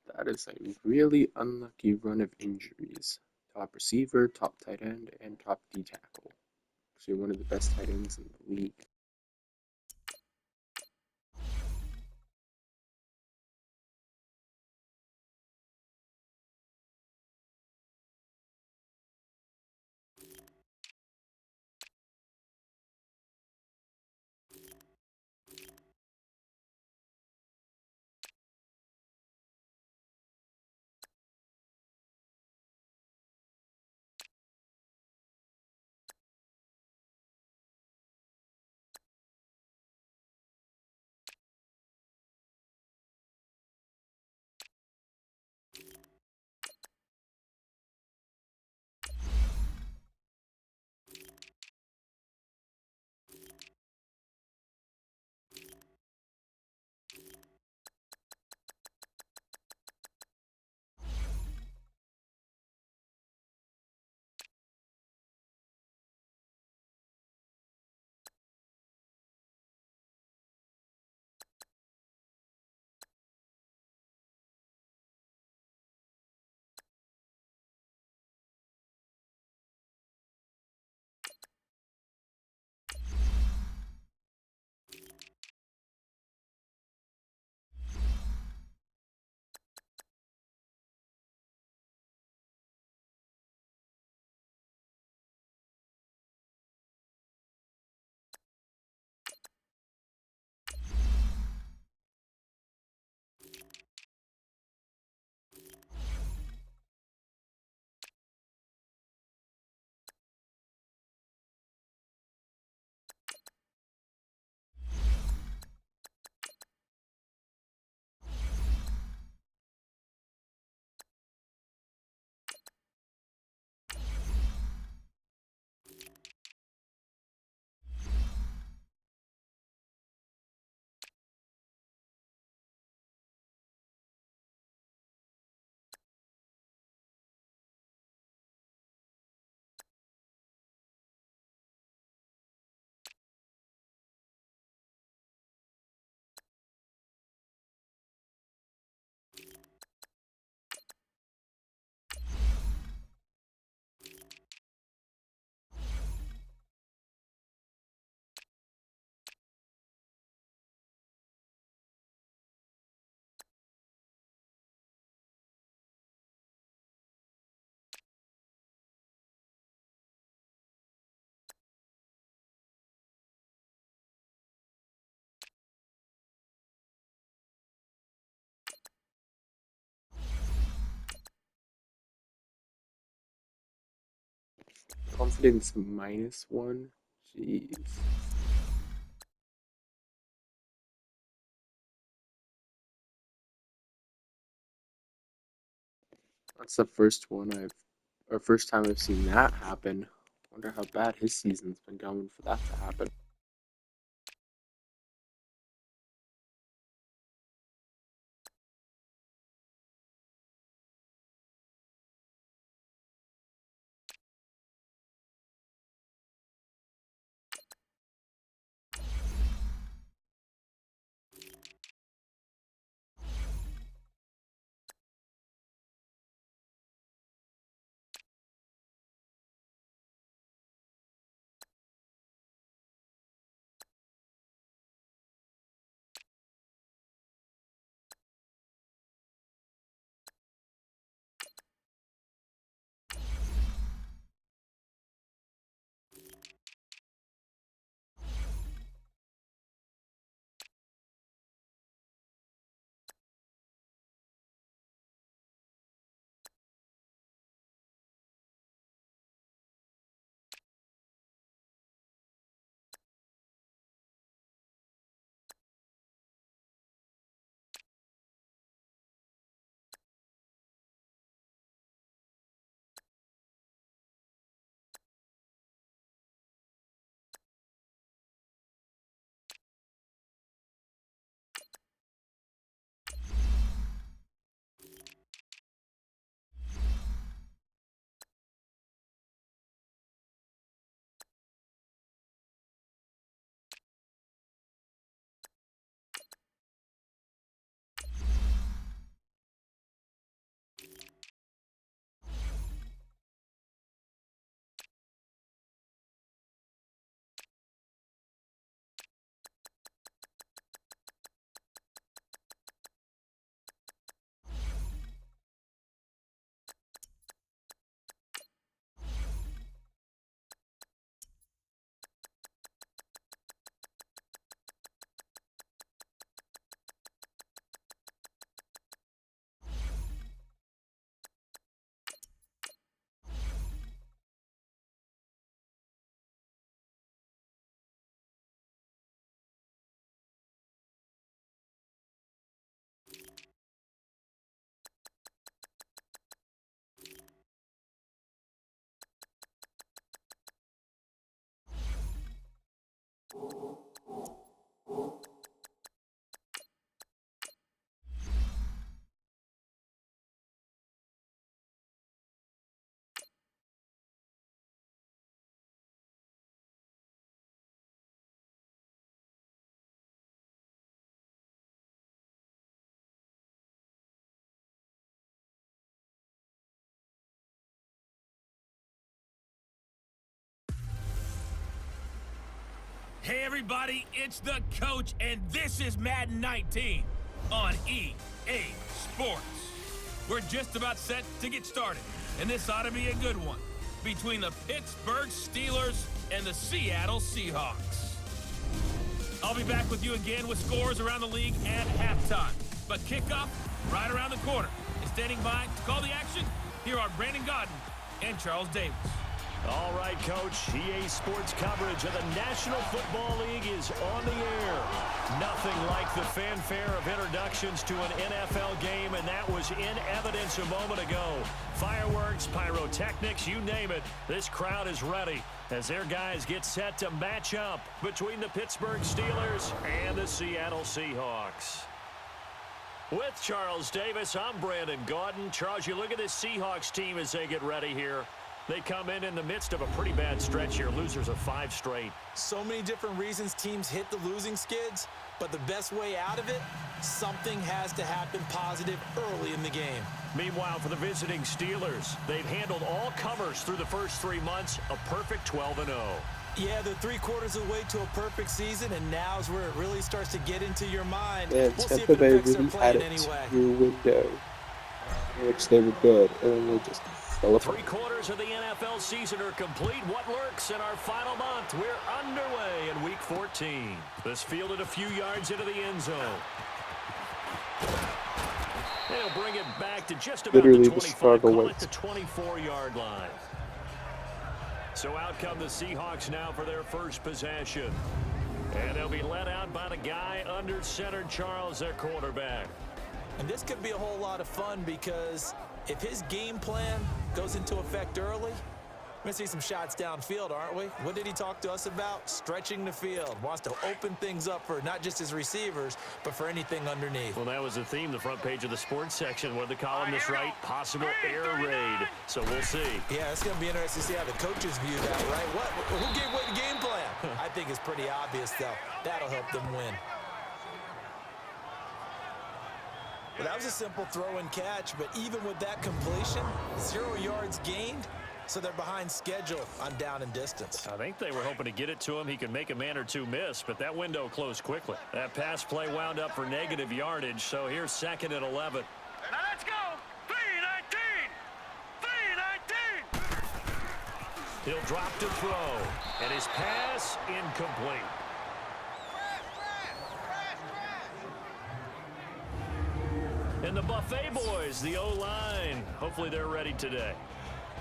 That is a really unlucky run of injuries. Top receiver, top tight end, and top D tackle. So you're one of the best tight ends in the league. Confidence -1. Jeez. That's the first time I've seen that happen. Wonder how bad his season's been going for that to happen. Hey everybody, it's the coach, and this is Madden 19 on EA Sports. We're just about set to get started, and this ought to be a good one between the Pittsburgh Steelers and the Seattle Seahawks. I'll be back with you again with scores around the league at halftime, but kickoff right around the corner. And standing by to call the action, here are Brandon Gaudin and Charles Davis. All right, Coach. EA Sports coverage of the National Football League is on the air. Nothing like the fanfare of introductions to an NFL game, and that was in evidence a moment ago. Fireworks, pyrotechnics, you name it. This crowd is ready as their guys get set to match up between the Pittsburgh Steelers and the Seattle Seahawks. With Charles Davis, I'm Brandon Gaudin. Charles, you look at this Seahawks team as they get ready here. They come in the midst of a pretty bad stretch here, losers of 5 straight. So many different reasons teams hit the losing skids, but the best way out of it, something has to happen positive early in the game. Meanwhile, for the visiting Steelers, they've handled all comers through the first 3 months, a perfect 12-0. Yeah, they're 3/4 of the way to a perfect season, and now's where it really starts to get into your mind. And we'll see if Tampa it Bay affects really their had plan it anyway. through window in which they were good, and then they just fell apart. 3/4 of the NFL season are complete. What lurks in our final month? We're underway in Week 14. This fielded a few yards into the end zone. They'll bring it back to just about Literally the the 25, Chicago call it Whites. the 24-yard line. So out come the Seahawks now for their first possession. And they'll be led out by the guy under center, Charles, their quarterback. And this could be a whole lot of fun because if his game plan goes into effect early, we're going to see some shots downfield, aren't we? What did he talk to us about? Stretching the field. Wants to open things up for not just his receivers, but for anything underneath. Well, that was the theme, the front page of the sports section. What did the columnist write? Possible air raid. So we'll see. Yeah, it's going to be interesting to see how the coaches view that, right? Who gave away the game plan? I think it's pretty obvious, though. That'll help them win. Well, that was a simple throw and catch, but even with that completion, 0 yards gained, so they're behind schedule on down and distance. I think they were hoping to get it to him. He could make a man or two miss, but that window closed quickly. That pass play wound up for negative yardage, so here's 2nd and 11. Now let's go! 3-19! 3-19! He'll drop to throw, and his pass incomplete. And the Buffet boys, the O-line, hopefully they're ready today.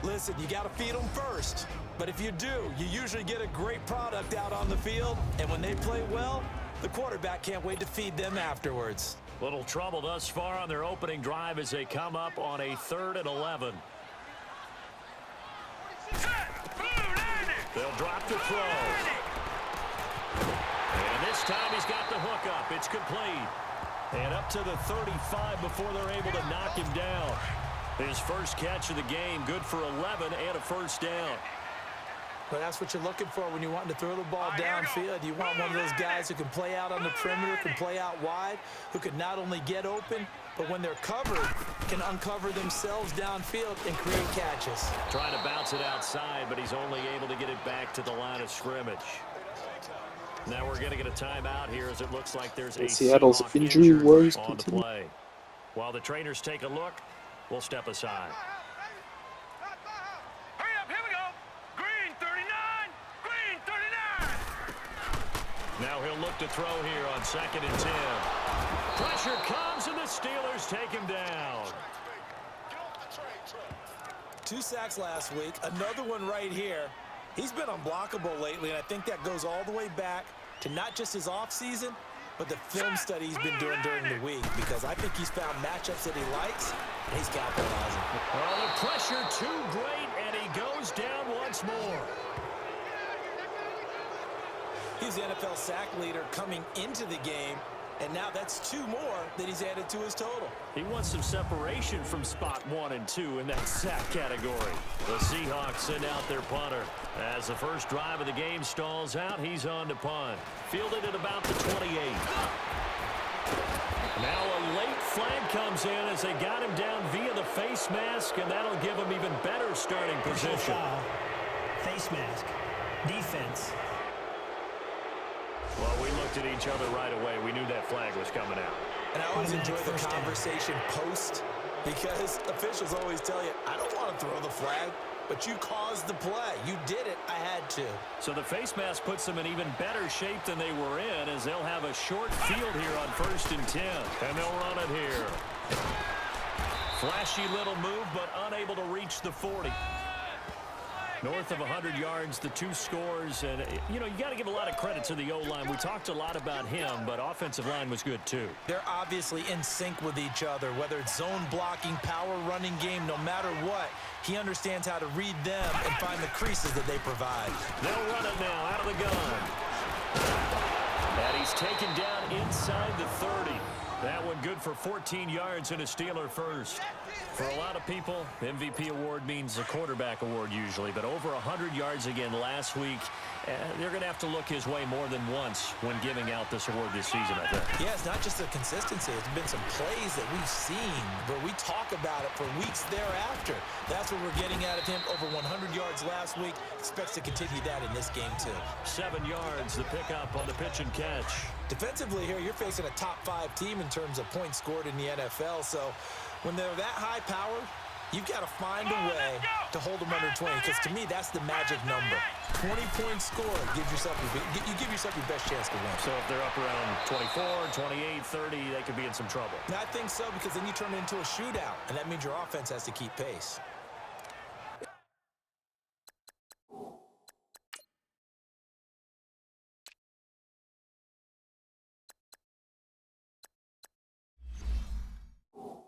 Listen, you got to feed them first. But if you do, you usually get a great product out on the field. And when they play well, the quarterback can't wait to feed them afterwards. Little trouble thus far on their opening drive as they come up on a 3rd and 11. They'll drop to throw. And this time he's got the hook up. It's complete. And up to the 35 before they're able to knock him down. His first catch of the game, good for 11 and a first down. But that's what you're looking for when you want to throw the ball downfield. You want one of those guys who can play out on the perimeter, can play out wide, who can not only get open, but when they're covered, can uncover themselves downfield and create catches. Trying to bounce it outside, but he's only able to get it back to the line of scrimmage. Now we're going to get a timeout here as it looks like there's a Seattle's Seahawk injury woes on the continue. play. While the trainers take a look, we'll step aside. Hurry up, here we go! Green 39! Green 39! Now he'll look to throw here on 2nd and 10. Pressure comes and the Steelers take him down. 2 sacks last week, another one right here. He's been unblockable lately, and I think that goes all the way back to not just his offseason, but the film study he's been doing during the week, because I think he's found matchups that he likes, and he's capitalizing. Well, the pressure too great, and he goes down once more. He's the NFL sack leader coming into the game, and now that's 2 more that he's added to his total. He wants some separation from spot 1 and 2 in that sack category. The Seahawks send out their punter. As the first drive of the game stalls out, he's on to punt. Fielded at about the 28. Now a late flag comes in as they got him down via the face mask, and that'll give him even better starting position. Foul. Face mask. Defense. Well, we looked at each other right away. We knew that flag was coming out. And I always enjoy the conversation post because officials always tell you, I don't want to throw the flag, but you caused the play. You did it. I had to. So the face mask puts them in even better shape than they were in as they'll have a short field here on 1st and 10. And they'll run it here. Flashy little move, but unable to reach the 40. North of 100 yards, the 2 scores. And, you know, you got to give a lot of credit to the O-line. We talked a lot about him, but offensive line was good, too. They're obviously in sync with each other, whether it's zone blocking, power running game, no matter what. He understands how to read them and find the creases that they provide. They'll run it now out of the gun. And he's taken down inside the 30. That one good for 14 yards and a Steeler first. For a lot of people, MVP award means a quarterback award usually, but over 100 yards again last week. They're going to have to look his way more than once when giving out this award this season, I think. Yeah, it's not just the consistency. It's been some plays that we've seen where we talk about it for weeks thereafter. That's what we're getting out of him. Over 100 yards last week. Expects to continue that in this game, too. 7 yards, the pickup on the pitch and catch. Defensively here, you're facing a top 5 team in terms of points scored in the NFL, so when they're that high powered, you've got to find a way to hold them under 20, because to me, that's the magic number. 20 points scored, you give yourself your best chance to win. So if they're up around 24, 28, 30, they could be in some trouble. And I think so, because then you turn it into a shootout, and that means your offense has to keep pace.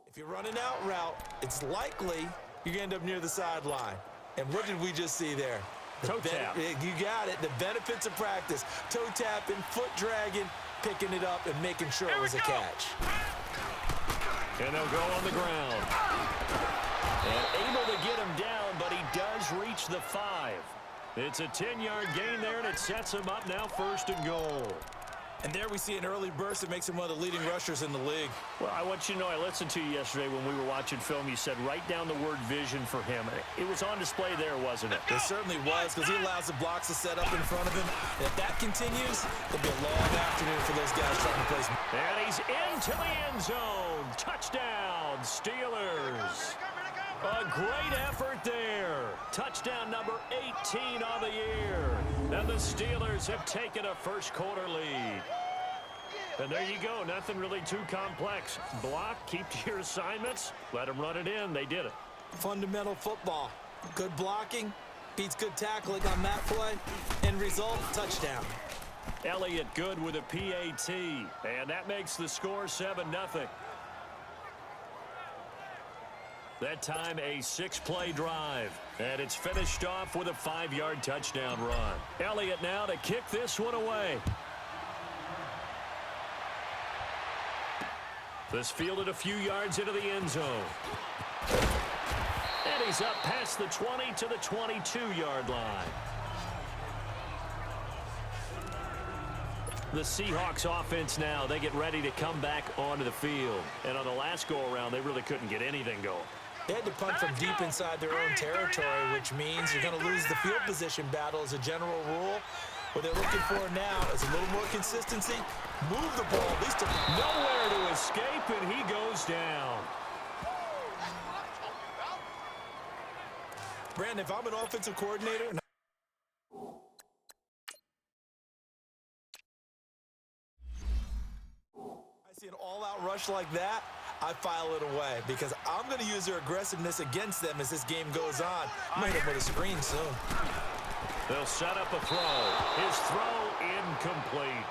If you're running out route, it's likely you're going to end up near the sideline. And what did we just see there? Toe tap. You got it. The benefits of practice. Toe tapping, foot dragging, picking it up, and making sure it was a catch. And they'll go on the ground. And able to get him down, but he does reach the 5. It's a 10-yard gain there, and it sets him up now 1st and goal. And there we see an early burst that makes him one of the leading rushers in the league. Well, I want you to know, I listened to you yesterday when we were watching film. You said write down the word vision for him. It was on display there, wasn't it? It certainly was, because he allows the blocks to set up in front of him. And if that continues, it'll be a long afternoon for those guys trying to place. And he's into the end zone. Touchdown, Steelers. A great effort there. Touchdown number 18 on the year. And the Steelers have taken a first-quarter lead. And there you go. Nothing really too complex. Block, keep to your assignments, let them run it in. They did it. Fundamental football. Good blocking beats good tackling on that play. End result, touchdown. Elliott good with a PAT. And that makes the score 7-0. That time a 6-play drive. And it's finished off with a 5-yard touchdown run. Elliott now to kick this one away. This fielded a few yards into the end zone. And he's up past the 20 to the 22-yard line. The Seahawks offense now, they get ready to come back onto the field. And on the last go-around, they really couldn't get anything going. They had to punt from deep inside their own territory, which means you're going to lose the field position battle as a general rule. What they're looking for now is a little more consistency. Move the ball, at least nowhere to escape, and he goes down. Brandon, if I'm an offensive coordinator, I see an all-out rush like that, I file it away because I'm going to use their aggressiveness against them as this game goes on. I'm going to hit with a screen soon. They'll set up a throw. His throw incomplete.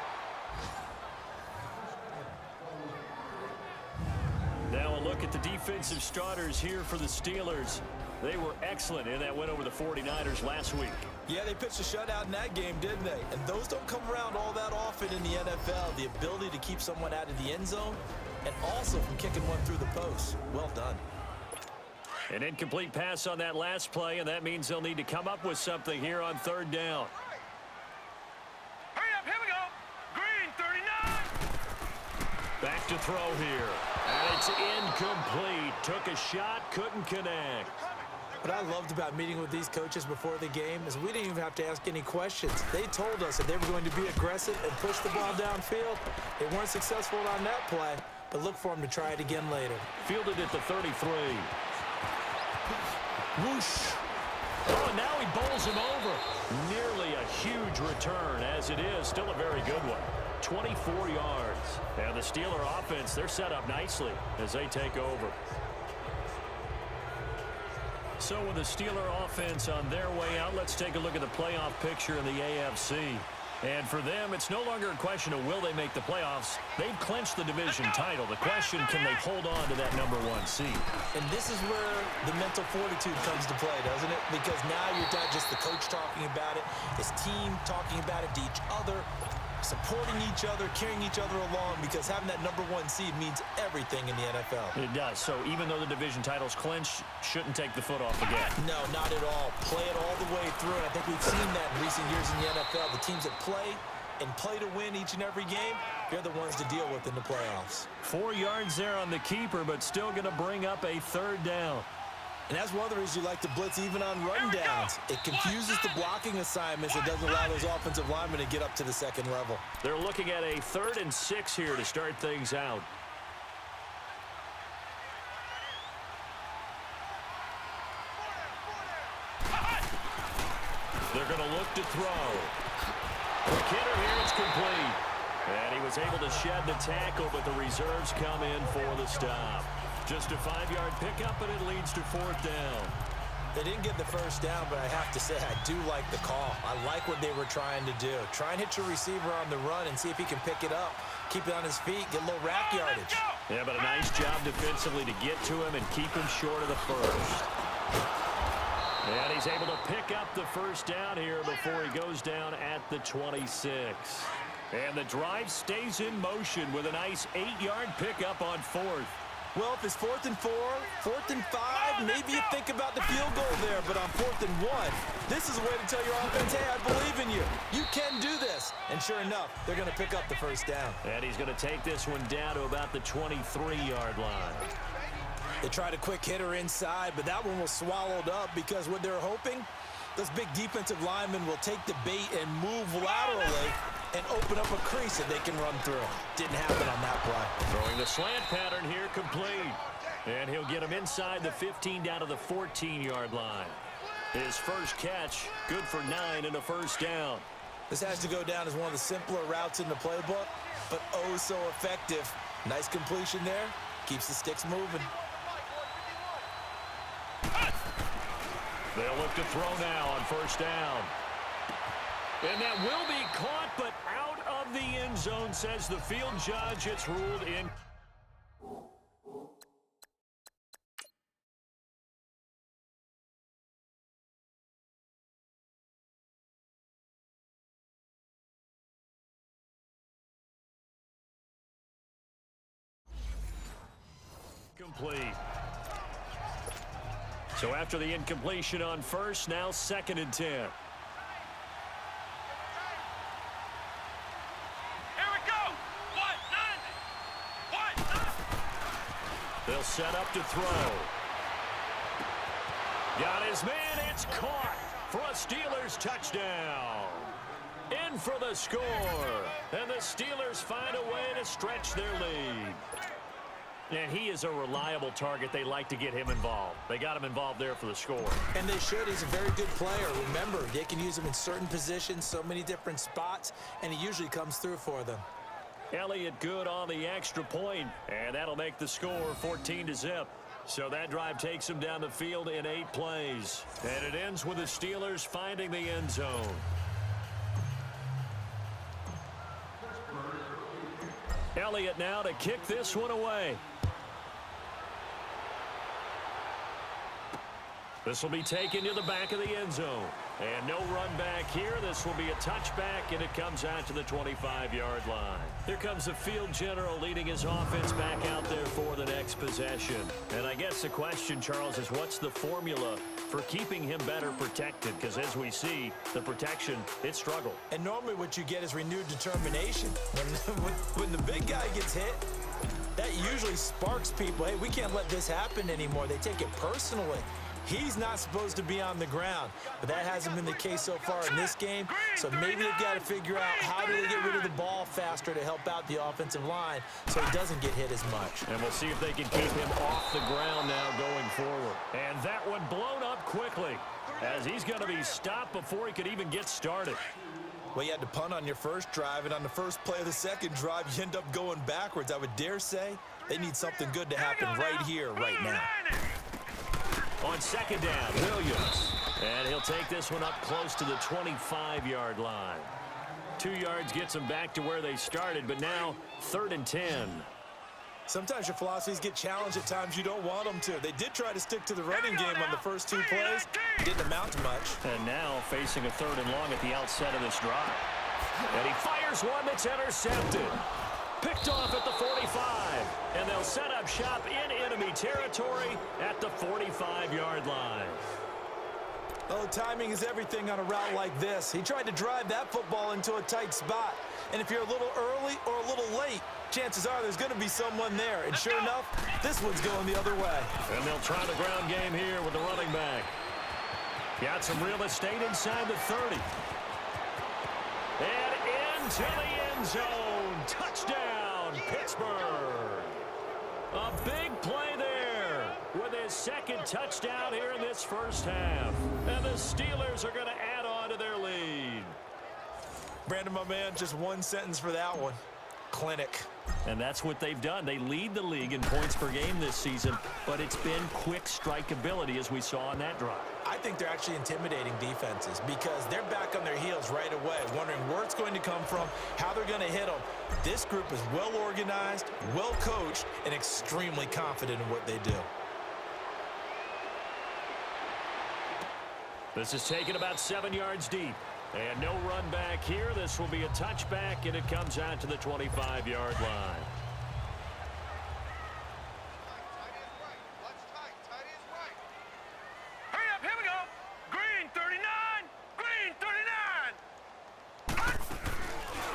Now a look at the defensive starters here for the Steelers. They were excellent in that win over the 49ers last week. Yeah, they pitched a shutout in that game, didn't they? And those don't come around all that often in the NFL. The ability to keep someone out of the end zone and also from kicking one through the post. Well done. An incomplete pass on that last play, and that means they'll need to come up with something here on 3rd down. Hurry up, here we go. Green, 39. Back to throw here. And it's incomplete. Took a shot, couldn't connect. What I loved about meeting with these coaches before the game is we didn't even have to ask any questions. They told us that they were going to be aggressive and push the ball downfield. They weren't successful on that play, but look for them to try it again later. Fielded at the 33. Whoosh. Oh, and now he bowls him over. Nearly a huge return, as it is. Still a very good one. 24 yards. And the Steeler offense, they're set up nicely as they take over. So with the Steeler offense on their way out, let's take a look at the playoff picture in the AFC. And for them, it's no longer a question of will they make the playoffs. They've clinched the division title. The question, can they hold on to that #1 seed? And this is where the mental fortitude comes to play, doesn't it? Because now you're not just the coach talking about it, his team talking about it to each other, supporting each other, carrying each other along, because having that #1 seed means everything in the NFL. It does. So even though the division title's clinched, shouldn't take the foot off the gas. No, not at all. Play it all the way through. And I think we've seen that in recent years in the NFL. The teams that play and play to win each and every game, they're the ones to deal with in the playoffs. 4 yards there on the keeper, but still going to bring up a 3rd down. And that's one of the reasons you like to blitz even on run downs. It confuses the blocking assignments. It doesn't allow those offensive linemen to get up to the second level. They're looking at a 3rd and 6 here to start things out. They're going to look to throw. Quick hitter here, it's complete. And he was able to shed the tackle, but the reserves come in for the stop. Just a 5-yard pickup, and it leads to 4th down. They didn't get the first down, but I have to say I do like the call. I like what they were trying to do. Try and hit your receiver on the run and see if he can pick it up. Keep it on his feet, get a little rack yardage. Yeah, but a nice job defensively to get to him and keep him short of the first. And he's able to pick up the first down here before he goes down at the 26. And the drive stays in motion with a nice 8-yard pickup on 4th. Well, if it's 4th and 4, 4th and 5, maybe you think about the field goal there. But on 4th and 1, this is a way to tell your offense, hey, I believe in you. You can do this. And sure enough, they're going to pick up the first down. And he's going to take this one down to about the 23-yard line. They tried a quick hitter inside, but that one was swallowed up because what they're hoping, those big defensive linemen will take the bait and move laterally and open up a crease that they can run through. Didn't happen on that play. Throwing the slant pattern here complete. And he'll get him inside the 15 down to the 14-yard line. His first catch, good for 9 and a first down. This has to go down as one of the simpler routes in the playbook, but oh so effective. Nice completion there. Keeps the sticks moving. They'll look to throw now on first down. And that will be caught, but out of the end zone, says the field judge. It's ruled in. Complete. So after the incompletion on first, now 2nd and 10. They'll set up to throw. Got his man. It's caught for a Steelers touchdown. In for the score. And the Steelers find a way to stretch their lead. And he is a reliable target. They like to get him involved. They got him involved there for the score. And they should. He's a very good player. Remember, they can use him in certain positions, so many different spots, and he usually comes through for them. Elliott good on the extra point, and that'll make the score 14-0. So that drive takes him down the field in 8 plays. And it ends with the Steelers finding the end zone. Elliott now to kick this one away. This will be taken to the back of the end zone. And no run back here. This will be a touchback, and it comes out to the 25-yard line. Here comes the field general leading his offense back out there for the next possession. And I guess the question, Charles, is what's the formula for keeping him better protected? Because as we see, the protection, it struggled. And normally what you get is renewed determination. When the big guy gets hit, that usually sparks people. Hey, we can't let this happen anymore. They take it personally. He's not supposed to be on the ground, but that hasn't been the case so far in this game. So maybe they've got to figure out how do they get rid of the ball faster to help out the offensive line so he doesn't get hit as much. And we'll see if they can keep him off the ground now going forward. And that one blown up quickly as he's going to be stopped before he could even get started. Well, you had to punt on your first drive, and on the first play of the second drive, you end up going backwards. I would dare say they need something good to happen right here, right now. On second down, Williams. And he'll take this one up close to the 25-yard line. 2 yards gets them back to where they started, but now 3rd and 10. Sometimes your philosophies get challenged at times you don't want them to. They did try to stick to the running game on the first 2 plays. Didn't amount to much. And now facing a 3rd and long at the outset of this drive. And he fires one that's intercepted. Picked off at the 45. And they'll set up shop in enemy territory at the 45-yard line. Oh, timing is everything on a route like this. He tried to drive that football into a tight spot. And if you're a little early or a little late, chances are there's going to be someone there. And sure enough, this one's going the other way. And they'll try the ground game here with the running back. Got some real estate inside the 30. And into the end zone. Touchdown, Pittsburgh. A big play there with his second touchdown here in this first half. And the Steelers are going to add on to their lead. Brandon, my man, just one sentence for that one. Clinic. And that's what they've done. They lead the league in points per game this season, but it's been quick strikeability as we saw on that drive. I think they're actually intimidating defenses because they're back on their heels right away, wondering where it's going to come from, how they're going to hit them. This group is well organized, well coached, and extremely confident in what they do. This is taken about 7 yards deep. And no run back here. This will be a touchback, and it comes out to the 25-yard line. Hurry up, here we go. Green 39, green 39.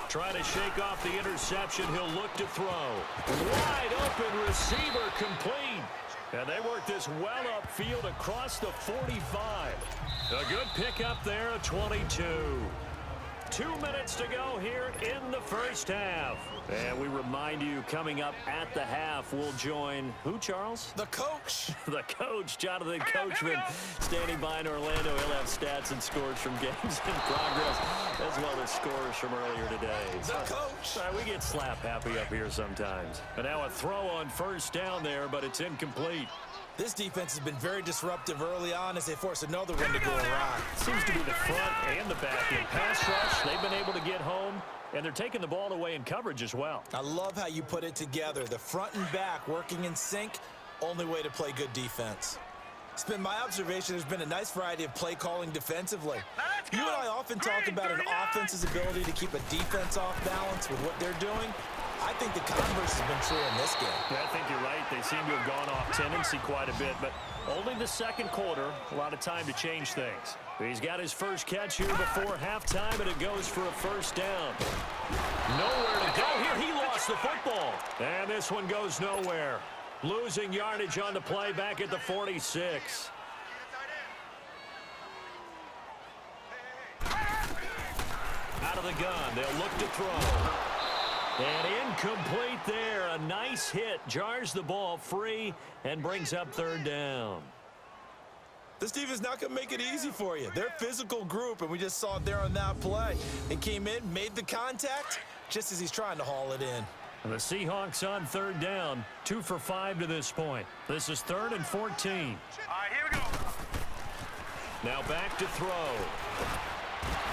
Trying to shake off the interception. He'll look to throw. Wide open receiver complete. And they work this well upfield across the 45. A good pickup there at 22. 2 minutes to go here in the first half. And we remind you, coming up at the half, we'll join who, Charles? The coach. The coach, Jonathan Coachman, standing by in Orlando. He'll have stats and scores from games in progress, as well as scores from earlier today. The coach. We get slap happy up here sometimes. And now a throw on first down there, but it's incomplete. This defense has been very disruptive early on as they force another one to go awry. Seems to be the front and the back end. Pass rush, they've been able to get home, and they're taking the ball away in coverage as well. I love how you put it together. The front and back working in sync, only way to play good defense. It's been my observation there's been a nice variety of play calling defensively. You and I often talk about an offense's ability to keep a defense off balance with what they're doing. I think the converse has been true in this game. Yeah, I think you're right. They seem to have gone off tendency quite a bit, but only the second quarter, a lot of time to change things. He's got his first catch here before halftime, and it goes for a first down. Nowhere to go here. He lost the football. And this one goes nowhere. Losing yardage on the play back at the 46. Out of the gun. They'll look to throw. And incomplete there. A nice hit. Jars the ball free and brings up third down. This defense not going to make it easy for you. They're a physical group, and we just saw it there on that play. They came in, made the contact, just as he's trying to haul it in. And the Seahawks on third down. 2 for 5 to this point. This is 3rd and 14. All right, here we go. Now back to throw.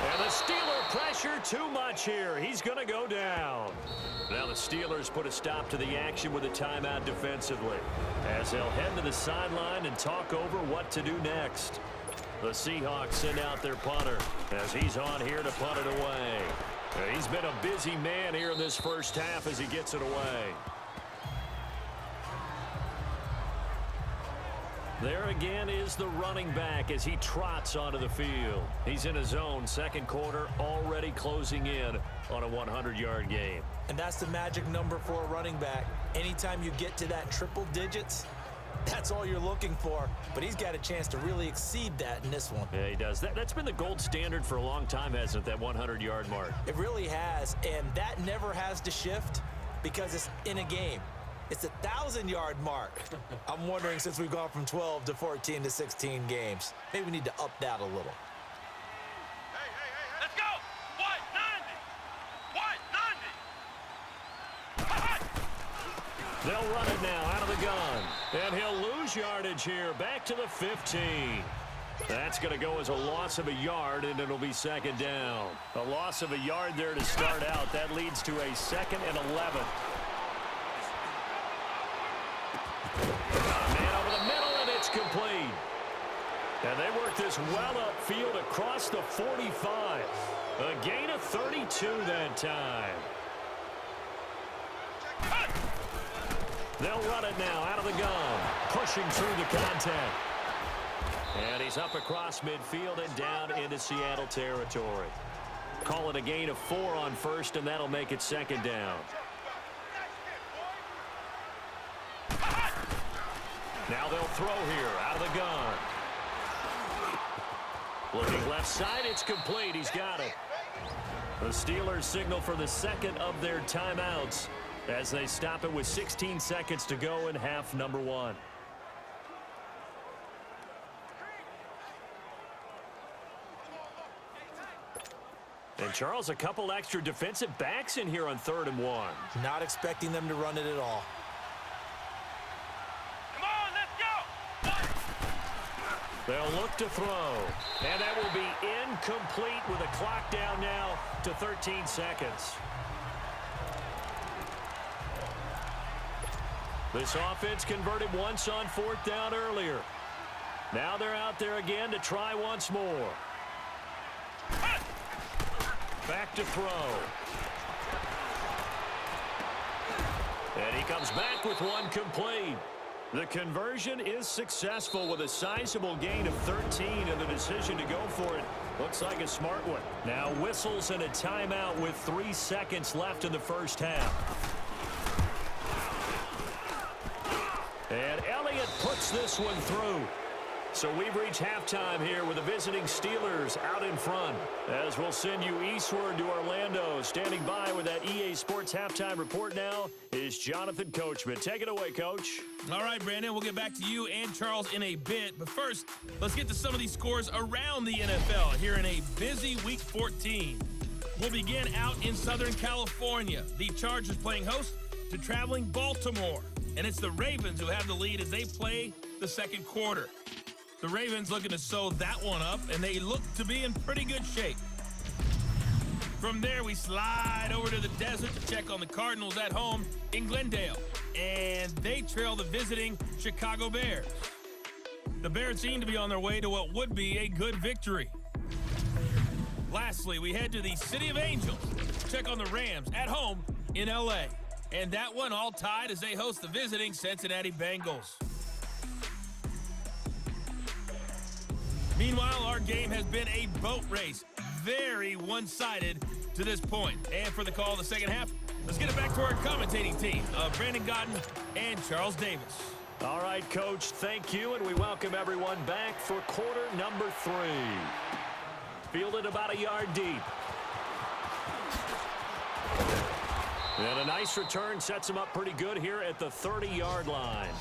And the Steeler pressure too much here. He's going to go down. Now the Steelers put a stop to the action with a timeout defensively, as they'll head to the sideline and talk over what to do next. The Seahawks send out their punter as he's on here to punt it away. He's been a busy man here in this first half as he gets it away. There again is the running back as he trots onto the field. He's in his own second quarter, already closing in on a 100-yard game. And that's the magic number for a running back. Anytime you get to that triple digits, That's all you're looking for, but he's got a chance to really exceed that in this one. Yeah, he does. That's been the gold standard for a long time, hasn't it, that 100-yard mark? It really has, and that never has to shift because it's in a game. It's a 1,000-yard mark. I'm wondering, since we've gone from 12 to 14 to 16 games, maybe we need to up that a little. Let's go! 190! They'll run it now out of the gun. And he'll lose yardage here. Back to the 15. That's going to go as a loss of a yard, and it'll be second down. A loss of a yard there to start out. That leads to a 2nd and 11. Man over the middle, and it's complete. And they work this well upfield across the 45. A gain of 32 that time. They'll run it now out of the gun, pushing through the contact. And he's up across midfield and down into Seattle territory. Call it a gain of 4 on first, and that'll make it second down. Now they'll throw here out of the gun. Looking left side, it's complete. He's got it. The Steelers signal for the second of their timeouts as they stop it with 16 seconds to go in half number 1. And Charles, a couple extra defensive backs in here on 3rd and 1. Not expecting them to run it at all. Come on, let's go! They'll look to throw. And that will be incomplete with a clock down now to 13 seconds. This offense converted once on 4th down earlier. Now they're out there again to try once more. Back to throw. And he comes back with one complete. The conversion is successful with a sizable gain of 13, and the decision to go for it looks like a smart one. Now whistles and a timeout with 3 seconds left in the first half. And Elliott puts this one through. So we've reached halftime here with the visiting Steelers out in front. As we'll send you eastward to Orlando. Standing by with that EA Sports halftime report now is Jonathan Coachman. Take it away, Coach. All right, Brandon, we'll get back to you and Charles in a bit. But first, let's get to some of these scores around the NFL here in a busy Week 14. We'll begin out in Southern California. The Chargers playing host to traveling Baltimore. And it's the Ravens who have the lead as they play the second quarter. The Ravens looking to sew that one up, and they look to be in pretty good shape. From there, we slide over to the desert to check on the Cardinals at home in Glendale. And they trail the visiting Chicago Bears. The Bears seem to be on their way to what would be a good victory. Lastly, we head to the City of Angels to check on the Rams at home in L.A. And that one all tied as they host the visiting Cincinnati Bengals. Meanwhile, our game has been a boat race. Very one-sided to this point. And for the call of the second half, let's get it back to our commentating team of Brandon Godden and Charles Davis. All right, Coach, thank you, and we welcome everyone back for quarter number 3. Fielded about a yard deep. And a nice return sets him up pretty good here at the 30-yard line.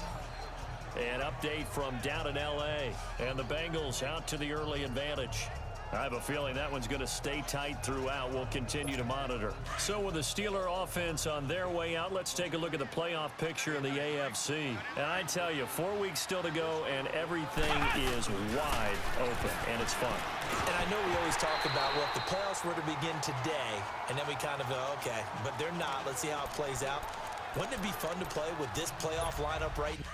An update from down in L.A. and the Bengals out to the early advantage. I have a feeling that one's going to stay tight throughout. We'll continue to monitor. So with the Steeler offense on their way out, let's take a look at the playoff picture in the AFC. And I tell you, 4 weeks still to go, and everything is wide open, and it's fun. And I know we always talk about, well, if the playoffs were to begin today, and then we kind of go, okay, but they're not. Let's see how it plays out. Wouldn't it be fun to play with this playoff lineup right now?